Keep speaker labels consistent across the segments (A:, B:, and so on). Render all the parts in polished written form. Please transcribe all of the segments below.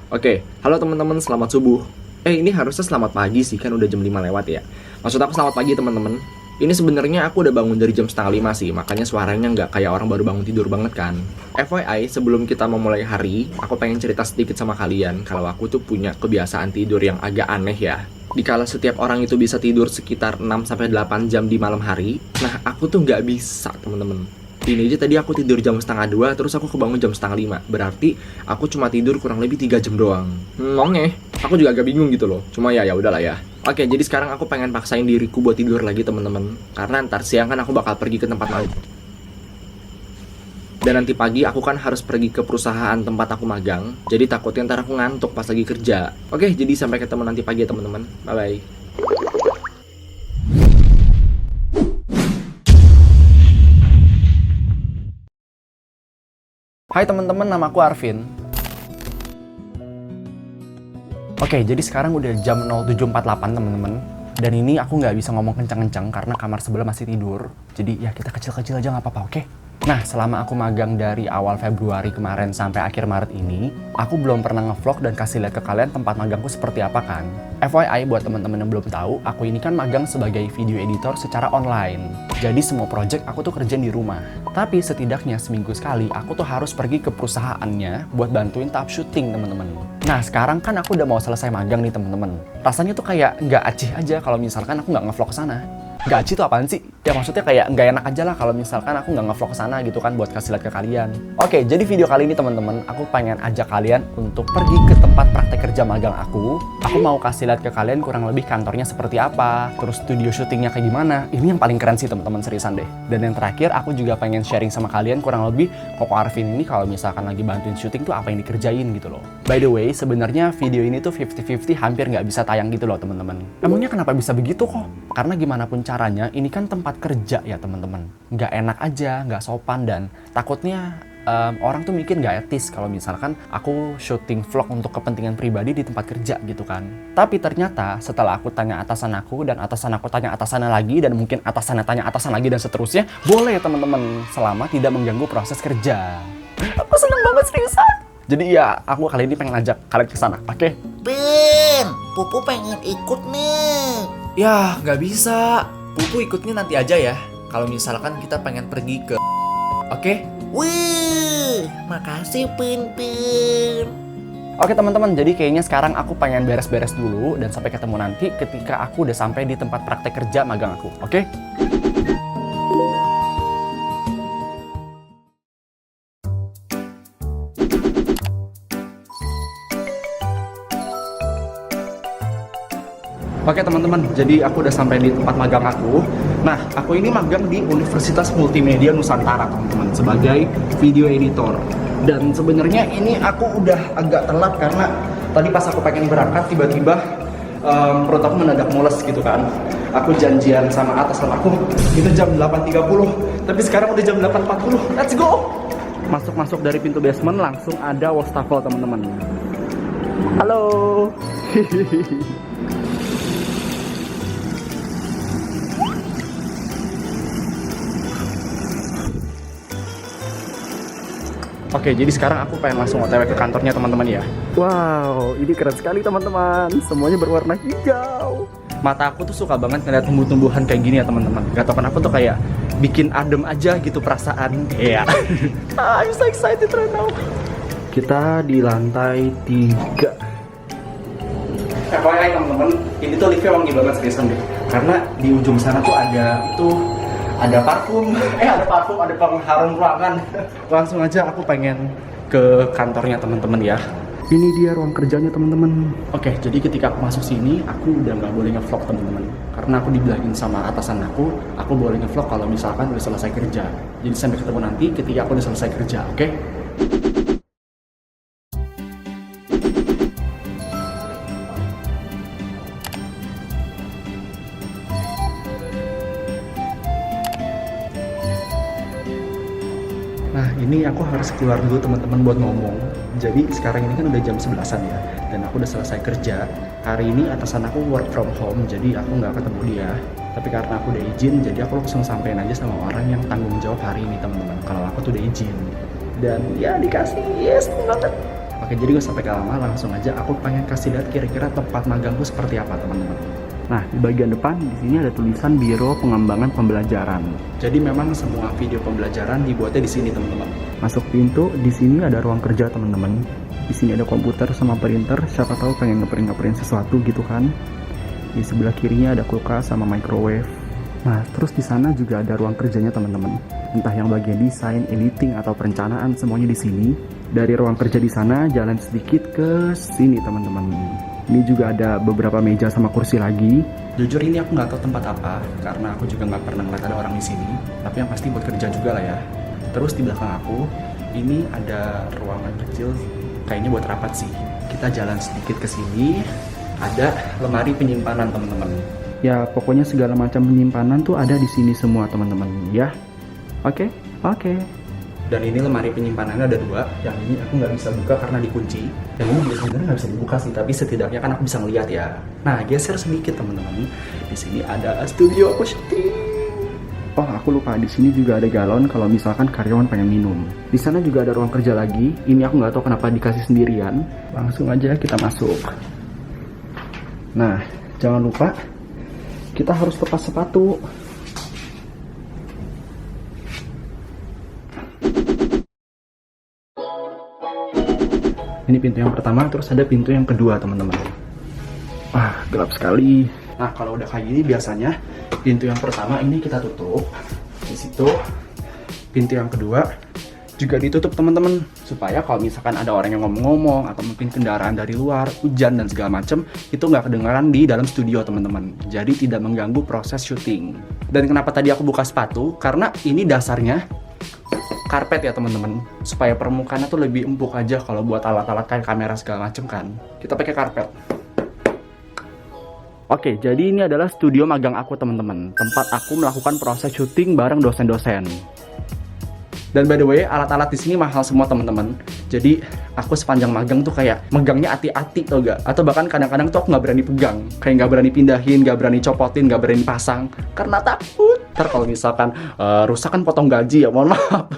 A: Oke, halo teman-teman, selamat subuh. Ini harusnya selamat pagi sih, kan udah jam 5 lewat ya. Maksud aku selamat pagi teman-teman. Ini sebenarnya aku udah bangun dari jam setengah 5 sih, makanya suaranya nggak kayak orang baru bangun tidur banget kan. FYI, sebelum kita memulai hari, aku pengen cerita sedikit sama kalian kalau aku tuh punya kebiasaan tidur yang agak aneh ya. Dikala setiap orang itu bisa tidur sekitar 6-8 jam di malam hari, nah aku tuh nggak bisa teman-teman. Ini aja tadi aku tidur jam setengah 2, terus aku kebangun jam setengah 5. Berarti aku cuma tidur kurang lebih 3 jam doang. Nongeh. Aku juga agak bingung gitu loh. Cuma ya udahlah ya. Oke, jadi sekarang aku pengen paksain diriku buat tidur lagi teman-teman. Karena ntar siang kan aku bakal pergi ke tempat magang. Dan nanti pagi aku kan harus pergi ke perusahaan tempat aku magang. Jadi takutnya ntar aku ngantuk pas lagi kerja. Oke, jadi sampai ketemu nanti pagi ya teman-teman. Bye-bye. Hai teman-teman, nama aku Arvin. Oke, jadi sekarang udah jam 07.48 teman-teman. Dan ini aku nggak bisa ngomong kencang-kencang karena kamar sebelah masih tidur. Jadi ya kita kecil-kecil aja nggak apa-apa, oke? Nah, selama aku magang dari awal Februari kemarin sampai akhir Maret ini, aku belum pernah ngevlog dan kasih lihat ke kalian tempat magangku seperti apa kan. FYI buat teman-teman yang belum tahu, aku ini kan magang sebagai video editor secara online. Jadi semua project aku tuh kerjain di rumah. Tapi setidaknya seminggu sekali aku tuh harus pergi ke perusahaannya buat bantuin tahap syuting teman-teman. Nah, sekarang kan aku udah mau selesai magang nih teman-teman. Rasanya tuh kayak nggak acih aja kalau misalkan aku nggak ngevlog ke sana. Nggak acih tuh apaan sih? Ya maksudnya kayak nggak enak aja lah kalau misalkan aku nggak ngevlog ke sana gitu kan buat kasih lihat ke kalian. Oke, jadi video kali ini teman-teman, aku pengen ajak kalian untuk pergi ke tempat praktek kerja magang aku. Aku mau kasih lihat ke kalian kurang lebih kantornya seperti apa, terus studio syutingnya kayak gimana. Ini yang paling keren sih teman-teman, seriusan deh. Dan yang terakhir, aku juga pengen sharing sama kalian kurang lebih Koko Arvin ini kalau misalkan lagi bantuin syuting tuh apa yang dikerjain gitu loh. By the way, sebenarnya video ini tuh 50-50, hampir nggak bisa tayang gitu loh teman-teman. Emangnya kenapa bisa begitu kok? Karena gimana pun caranya, ini kan tempat kerja ya teman-teman. Nggak enak aja, nggak sopan, dan takutnya orang tuh mikir nggak etis kalau misalkan aku syuting vlog untuk kepentingan pribadi di tempat kerja gitu kan. Tapi ternyata setelah aku tanya atasan aku, dan atasan aku tanya atasannya lagi, dan mungkin atasannya tanya atasan lagi, dan seterusnya, boleh teman-teman, selama tidak mengganggu proses kerja. Aku seneng banget seriusan. Jadi ya, aku kali ini pengen ajak kalian ke sana, oke?
B: Pin, Pupu pengen ikut nih.
A: Ya, nggak bisa. Pupu ikutnya nanti aja ya. Kalau misalkan kita pengen pergi ke... Oke?
B: Wih, makasih Pin.
A: Oke teman-teman, jadi kayaknya sekarang aku pengen beres-beres dulu, dan sampai ketemu nanti ketika aku udah sampai di tempat praktek kerja magang aku, oke? Oke teman-teman, jadi aku udah sampai di tempat magang aku. Nah, aku ini magang di Universitas Multimedia Nusantara teman-teman, sebagai video editor. Dan sebenarnya ini aku udah agak telat karena tadi pas aku pengen berangkat tiba-tiba perut aku mendadak mules gitu kan. Aku janjian sama atasan aku itu jam 8.30, tapi sekarang udah jam 8.40. Let's go! Masuk dari pintu basement langsung ada wastafel teman-teman. Halo. Oke, jadi sekarang aku pengen langsung OTW ke kantornya teman-teman ya. Wow, ini keren sekali teman-teman. Semuanya berwarna hijau. Mata aku tuh suka banget ngeliat tumbuh-tumbuhan kayak gini ya teman-teman. Gak tau kenapa tuh kayak bikin adem aja gitu perasaan. Iya. Yeah. I'm so excited right now. Kita di lantai 3. FYI teman-teman, ini tuh liftnya wangi banget seriusan deh. Karena di ujung sana tuh ada parfum, ada pengharum ruangan. Langsung aja aku pengen ke kantornya teman-teman ya. Ini dia ruang kerjanya teman-teman. Oke, jadi ketika aku masuk sini, aku udah nggak boleh ngevlog teman-teman. Karena aku dibilangin sama atasan aku boleh ngevlog kalau misalkan udah selesai kerja. Jadi sampai ketemu nanti ketika aku udah selesai kerja, oke? Nah, ini aku harus keluar dulu teman-teman buat ngomong. Jadi sekarang ini kan udah jam 11-an ya, dan aku udah selesai kerja. Hari ini atasan aku work from home, jadi aku nggak ketemu dia. Tapi karena aku udah izin, jadi aku langsung sampein aja sama orang yang tanggung jawab hari ini teman-teman, kalau aku tuh udah izin. Dan ya dikasih, yes, banget. Oke, jadi gak usah pakai lama, langsung aja aku pengen kasih lihat kira-kira tempat magangku seperti apa teman-teman. Nah, di bagian depan di sini ada tulisan Biro Pengembangan Pembelajaran. Jadi memang semua video pembelajaran dibuatnya di sini teman-teman. Masuk pintu, di sini ada ruang kerja teman-teman. Di sini ada komputer sama printer, siapa tahu pengen ngeprint sesuatu gitu kan. Di sebelah kirinya ada kulkas sama microwave. Nah, terus di sana juga ada ruang kerjanya teman-teman. Entah yang bagian desain, editing atau perencanaan semuanya di sini. Dari ruang kerja di sana jalan sedikit ke sini teman-teman. Ini juga ada beberapa meja sama kursi lagi. Jujur ini aku nggak tahu tempat apa, karena aku juga nggak pernah ngeliat ada orang di sini. Tapi yang pasti buat kerja juga lah ya. Terus di belakang aku, ini ada ruangan kecil, kayaknya buat rapat sih. Kita jalan sedikit ke sini, ada lemari penyimpanan teman-teman. Ya pokoknya segala macam penyimpanan tuh ada di sini semua teman-teman ya. Oke. Dan ini lemari penyimpanannya ada 2. Yang ini aku nggak bisa buka karena dikunci. Yang ini juga sebenarnya nggak bisa dibuka sih, tapi setidaknya kan aku bisa ngeliat ya. Nah, geser sedikit teman-teman. Di sini ada studio aku syuting. Oh, aku lupa. Di sini juga ada galon kalau misalkan karyawan pengen minum. Di sana juga ada ruang kerja lagi. Ini aku nggak tahu kenapa dikasih sendirian. Langsung aja kita masuk. Nah, jangan lupa kita harus lepas sepatu. Ini pintu yang pertama, terus ada pintu yang kedua teman-teman. Gelap sekali. Nah, kalau udah kayak gini biasanya pintu yang pertama ini kita tutup. Di situ pintu yang kedua juga ditutup teman-teman, supaya kalau misalkan ada orang yang ngomong-ngomong atau mungkin kendaraan dari luar, hujan dan segala macem, itu nggak kedengaran di dalam studio teman-teman. Jadi tidak mengganggu proses syuting. Dan kenapa tadi aku buka sepatu? Karena ini dasarnya karpet ya teman-teman, supaya permukaannya tuh lebih empuk aja kalau buat alat-alat kayak kamera segala macem kan. Kita pakai karpet. Oke, jadi ini adalah studio magang aku teman-teman, tempat aku melakukan proses syuting bareng dosen-dosen. Dan by the way, alat-alat di sini mahal semua teman-teman. Jadi aku sepanjang magang tuh kayak megangnya hati-hati tau gak? Atau bahkan kadang-kadang tuh aku nggak berani pegang, kayak nggak berani pindahin, nggak berani copotin, nggak berani pasang, karena takut. Ntar kalau misalkan rusak kan potong gaji ya, mohon maaf.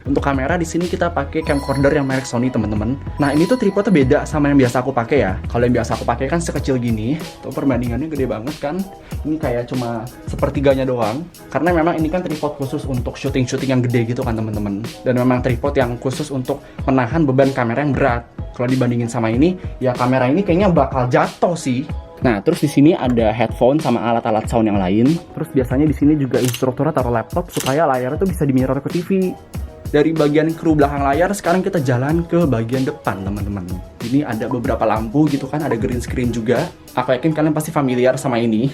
A: Untuk kamera di sini kita pakai camcorder yang merek Sony teman-teman. Nah ini tuh tripodnya beda sama yang biasa aku pakai ya. Kalau yang biasa aku pakai kan sekecil gini, tuh perbandingannya gede banget kan. Ini kayak cuma sepertiganya doang. Karena memang ini kan tripod khusus untuk syuting-syuting yang gede gitu kan teman-teman. Dan memang tripod yang khusus untuk menahan beban kamera yang berat. Kalau dibandingin sama ini, ya kamera ini kayaknya bakal jatuh sih. Nah, terus di sini ada headphone sama alat-alat sound yang lain. Terus biasanya di sini juga instrukturnya taruh laptop supaya layarnya tuh bisa di-mirror ke TV. Dari bagian kru belakang layar, sekarang kita jalan ke bagian depan teman-teman. Ini ada beberapa lampu gitu kan, ada green screen juga. Aku yakin kalian pasti familiar sama ini.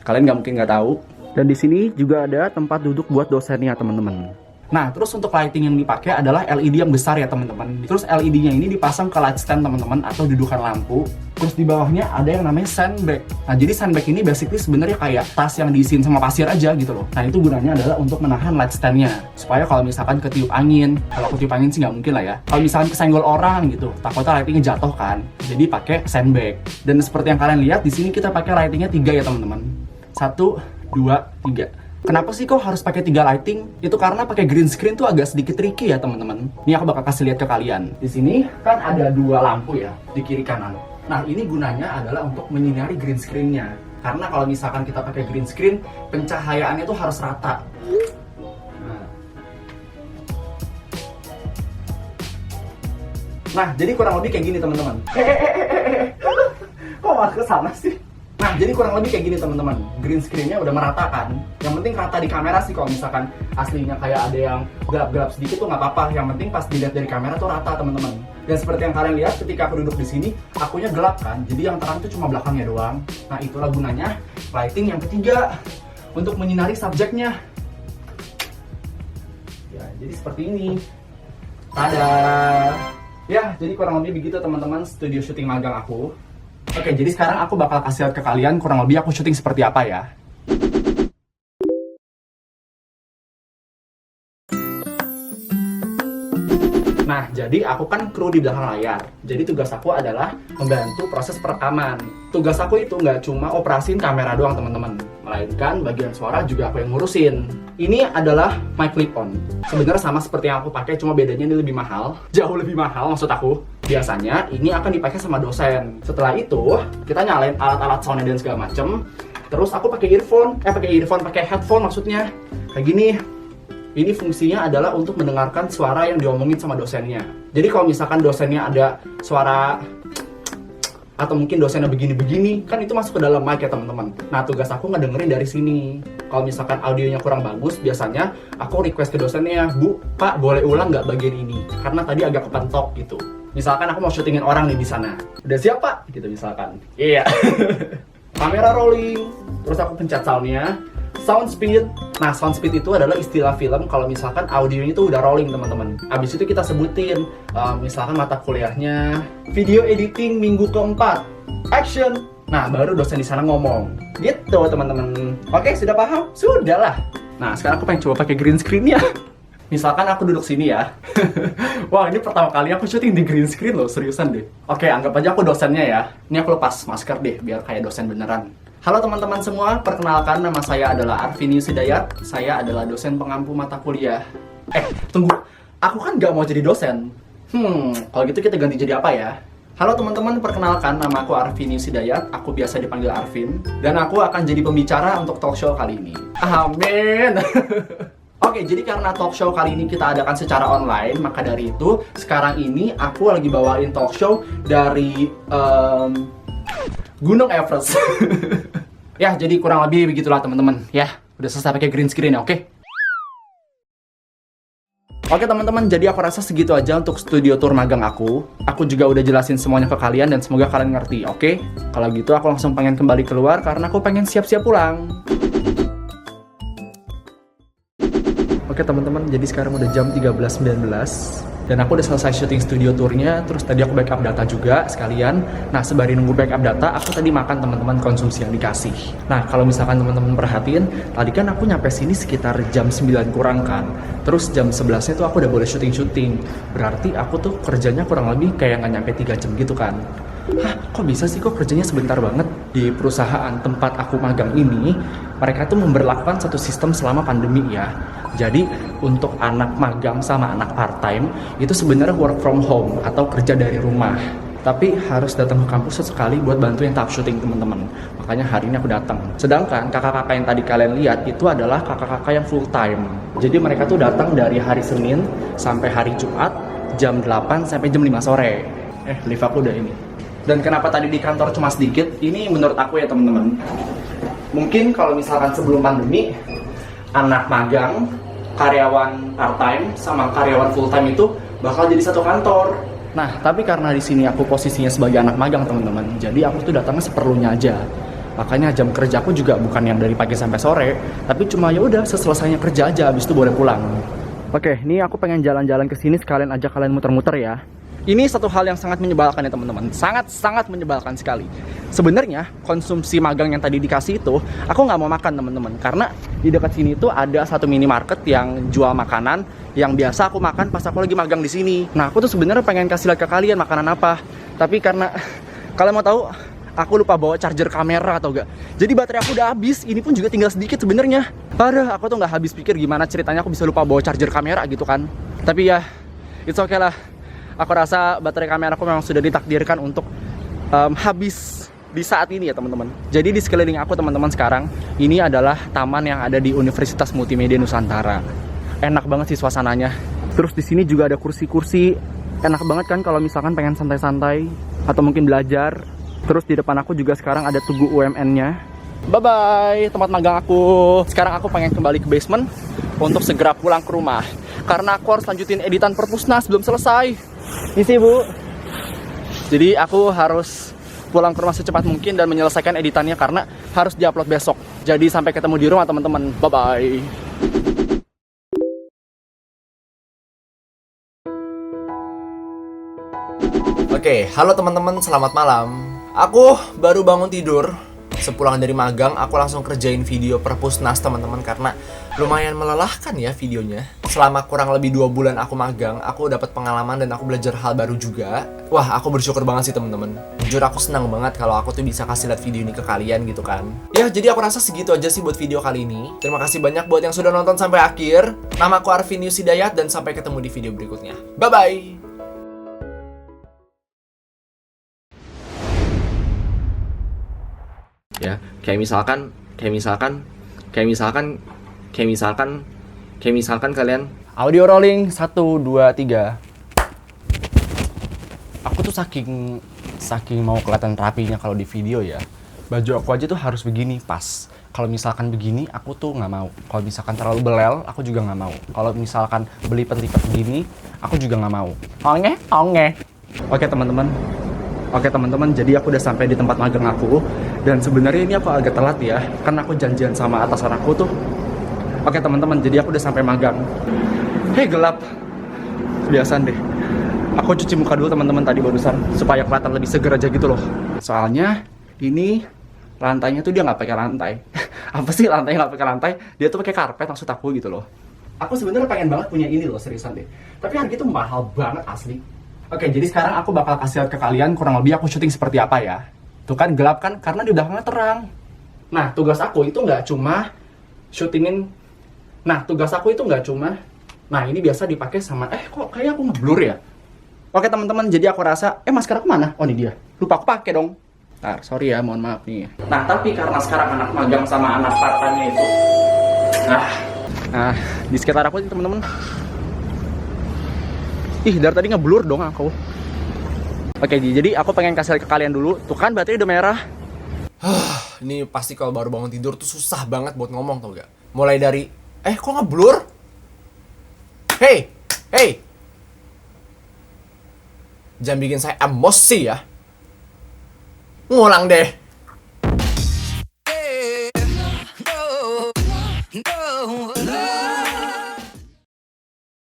A: Kalian nggak mungkin nggak tahu. Dan di sini juga ada tempat duduk buat dosennya teman-teman. Nah, terus untuk lighting yang dipakai adalah LED yang besar ya teman-teman. Terus LED-nya ini dipasang ke light stand teman-teman atau dudukan lampu. Terus di bawahnya ada yang namanya sandbag. Nah, jadi sandbag ini basically sebenarnya kayak tas yang diisiin sama pasir aja gitu loh. Nah, itu gunanya adalah untuk menahan light stand-nya. Supaya kalau misalkan ketiup angin, kalau ketiup angin sih nggak mungkin lah ya. Kalau misalkan kesenggol orang gitu, takutnya lightingnya jatuh kan. Jadi pakai sandbag. Dan seperti yang kalian lihat, di sini kita pakai lightingnya 3 ya teman-teman. 1, 2, 3. Kenapa sih kok harus pakai 3 lighting? Itu karena pakai green screen tuh agak sedikit tricky ya teman-teman. Ini aku bakal kasih lihat ke kalian. Di sini kan ada 2 lampu ya di kiri kanan. Nah ini gunanya adalah untuk menyinari green screen-nya. Karena kalau misalkan kita pakai green screen, pencahayaannya tuh harus rata. Nah jadi kurang lebih kayak gini teman-teman. Kok malah ke sana sih? Nah, jadi kurang lebih kayak gini teman-teman. Green screen-nya udah merata kan. Yang penting rata di kamera sih, kalau misalkan aslinya kayak ada yang gelap-gelap sedikit tuh nggak apa-apa. Yang penting pas dilihat dari kamera tuh rata teman-teman. Dan seperti yang kalian lihat ketika aku duduk di sini, akunya gelap kan. Jadi yang terang tuh cuma belakangnya doang. Nah, itulah gunanya lighting yang ketiga untuk menyinari subjeknya. Ya, jadi seperti ini. Tada. Ya, jadi kurang lebih begitu teman-teman studio syuting magang aku. Oke, jadi sekarang aku bakal kasih lihat ke kalian kurang lebih aku syuting seperti apa ya. Nah, jadi aku kan kru di belakang layar. Jadi tugas aku adalah membantu proses perekaman. Tugas aku itu nggak cuma operasin kamera doang teman-teman. melainkan bagian suara juga aku yang ngurusin. Ini adalah mic clip-on. Sebenarnya sama seperti yang aku pakai, cuma bedanya ini lebih mahal. Jauh lebih mahal maksud aku. Biasanya ini akan dipakai sama dosen. Setelah itu, kita nyalain alat-alat soundnya dan segala macem. Terus aku pakai pakai headphone maksudnya. Kayak gini. Ini fungsinya adalah untuk mendengarkan suara yang diomongin sama dosennya. Jadi kalau misalkan dosennya ada suara atau mungkin dosennya begini-begini, kan itu masuk ke dalam mic ya teman-teman. Nah, tugas aku ngedengerin dari sini. Kalau misalkan audionya kurang bagus, biasanya aku request ke dosennya, Bu, Pak, boleh ulang nggak bagian ini? Karena tadi agak kepentok gitu. Misalkan aku mau syutingin orang nih di sana. Udah siap, Pak? Gitu misalkan. Iya. Kamera rolling. Terus aku pencet soundnya. Sound speed. Nah, sound speed itu adalah istilah film kalau misalkan audionya itu udah rolling, teman-teman. Abis itu kita sebutin, misalkan mata kuliahnya, video editing minggu keempat, action. Nah, baru dosen di sana ngomong. Gitu, teman-teman. Oke, sudah paham? Sudah lah. Nah, sekarang aku pengen coba pakai green screen ya. Misalkan aku duduk sini ya. Wah, ini pertama kali aku syuting di green screen loh, seriusan deh. Oke, anggap aja aku dosennya ya. Ini aku lepas masker deh, biar kayak dosen beneran. Halo teman-teman semua, perkenalkan nama saya adalah Arvinius Hidayat. Saya adalah dosen pengampu mata kuliah. Tunggu, aku kan nggak mau jadi dosen. Kalau gitu kita ganti jadi apa ya? Halo teman-teman, perkenalkan nama aku Arvinius Hidayat. Aku biasa dipanggil Arvin. Dan aku akan jadi pembicara untuk talk show kali ini. Amin. Oke, jadi karena talk show kali ini kita adakan secara online, maka dari itu sekarang ini aku lagi bawain talk show dari Gunung Everest. Ya, jadi kurang lebih begitulah teman-teman. Ya, udah selesai pakai green screen ya, oke? Oke teman-teman, jadi aku rasa segitu aja untuk studio tour magang aku. Aku juga udah jelasin semuanya ke kalian dan semoga kalian ngerti, oke? Kalau gitu aku langsung pengen kembali keluar karena aku pengen siap-siap pulang. Oke teman-teman, jadi sekarang udah jam 13.19 dan aku udah selesai syuting studio tournya. Terus tadi aku backup data juga sekalian. Nah, sembari nunggu backup data, aku tadi makan teman-teman konsumsi yang dikasih. Nah, kalau misalkan teman-teman perhatiin, tadi kan aku nyampe sini sekitar jam 9 kurang kan. Terus jam 11-nya tuh aku udah boleh syuting-syuting. Berarti aku tuh kerjanya kurang lebih kayak nggak nyampe 3 jam gitu kan. Hah, kok bisa sih, kok kerjanya sebentar banget? Di perusahaan tempat aku magang ini, mereka tuh memberlakukan satu sistem selama pandemi ya. Jadi untuk anak magang sama anak part-time itu sebenarnya work from home atau kerja dari rumah. Tapi harus datang ke kampus sesekali buat bantuin tahap syuting teman-teman. Makanya hari ini aku datang. Sedangkan kakak-kakak yang tadi kalian lihat itu adalah kakak-kakak yang full time. Jadi mereka tuh datang dari hari Senin sampai hari Jumat jam 8 sampai jam 5 sore. Lift aku udah ini. Dan kenapa tadi di kantor cuma sedikit? Ini menurut aku ya teman-teman. Mungkin kalau misalkan sebelum pandemi, anak magang, karyawan part-time, sama karyawan full-time itu bakal jadi satu kantor. Nah, tapi karena di sini aku posisinya sebagai anak magang teman-teman, jadi aku tuh datangnya seperlunya aja. Makanya jam kerja aku juga bukan yang dari pagi sampai sore, tapi cuma ya udah seselesainya kerja aja, habis itu boleh pulang. Oke, ini aku pengen jalan-jalan ke sini sekalian ajak kalian muter-muter ya. Ini satu hal yang sangat menyebalkan ya teman-teman. Sangat menyebalkan sekali. Sebenarnya konsumsi magang yang tadi dikasih itu aku nggak mau makan teman-teman, karena di dekat sini tuh ada satu minimarket yang jual makanan yang biasa aku makan pas aku lagi magang di sini. Nah, aku tuh sebenarnya pengen kasih lihat ke kalian makanan apa, tapi karena kalian mau tahu, aku lupa bawa charger kamera atau enggak. Jadi baterai aku udah habis. Ini pun juga tinggal sedikit sebenarnya. Aduh, aku tuh nggak habis pikir gimana ceritanya aku bisa lupa bawa charger kamera gitu kan. Tapi ya, it's okay lah. Aku rasa baterai kamera aku memang sudah ditakdirkan untuk habis di saat ini ya teman-teman. Jadi di sekeliling aku teman-teman sekarang, ini adalah taman yang ada di Universitas Multimedia Nusantara. Enak banget sih suasananya. Terus di sini juga ada kursi-kursi. Enak banget kan kalau misalkan pengen santai-santai atau mungkin belajar. Terus di depan aku juga sekarang ada tugu UMN-nya. Bye-bye tempat magang aku. Sekarang aku pengen kembali ke basement untuk segera pulang ke rumah. Karena aku harus lanjutin editan Perpusnas, belum selesai. Misi Bu. Jadi aku harus pulang ke rumah secepat mungkin dan menyelesaikan editannya karena harus diupload besok. Jadi sampai ketemu di rumah teman-teman. Bye-bye.
C: Oke, halo teman-teman, selamat malam. Aku baru bangun tidur
A: sepulang dari magang aku langsung kerjain video perpusnas teman-teman, karena lumayan melelahkan ya videonya. Selama kurang lebih 2 bulan aku magang, aku dapat pengalaman dan aku belajar hal baru juga. Wah, aku bersyukur banget sih teman-teman. Jujur aku senang banget kalau aku tuh bisa kasih lihat video ini ke kalian gitu kan. Ya, jadi aku rasa segitu aja sih buat video kali ini. Terima kasih banyak buat yang sudah nonton sampai akhir. Nama aku Arvinius Hidayat dan sampai ketemu di video berikutnya. Bye-bye! Ya, kayak misalkan kalian audio rolling 1 2 3. Aku tuh saking mau kelihatan rapinya kalau di video ya. Baju aku aja tuh harus begini pas. Kalau misalkan begini aku tuh nggak mau. Kalau misalkan terlalu belel aku juga nggak mau. Kalau misalkan belipet-lipet begini aku juga nggak mau. Onge. Oke teman-teman, jadi aku udah sampai di tempat magang aku. Dan sebenarnya ini aku agak telat ya, karena aku janjian sama atasan aku tuh. Oke teman-teman, jadi aku udah sampai magang. Hei, gelap. Kebiasaan deh. Aku cuci muka dulu teman-teman tadi barusan, supaya kelihatan lebih seger aja gitu loh. Soalnya ini lantainya tuh dia nggak pakai lantai. Apa sih lantainya nggak pakai lantai? Dia tuh pakai karpet maksud aku gitu loh. Aku sebenarnya pengen banget punya ini loh, seriusan deh. Tapi harga itu mahal banget asli. Oke, jadi sekarang aku bakal kasih lihat ke kalian kurang lebih aku syuting seperti apa ya. Tuh kan gelap kan, karena di belakangnya terang. Nah, tugas aku itu nggak cuma syutingin. Nah, ini biasa dipakai sama, kok kayak aku ngeblur ya? Oke teman-teman, jadi aku rasa, masker aku mana? Oh, ini dia. Lupa aku pakai dong. Ntar, sorry ya, mohon maaf nih. Nah, tapi karena sekarang anak magang sama anak part-time itu, di sekitar aku nih teman-teman. Ih, dari tadi ngeblur dong aku. Oke, jadi aku pengen kasih lihat ke kalian dulu. Tuh kan baterainya udah merah. Ini pasti kalau baru bangun tidur tuh susah banget buat ngomong tau gak? Mulai dari, kok ngeblur? Hey! Jangan bikin saya emosi ya. Ngulang deh.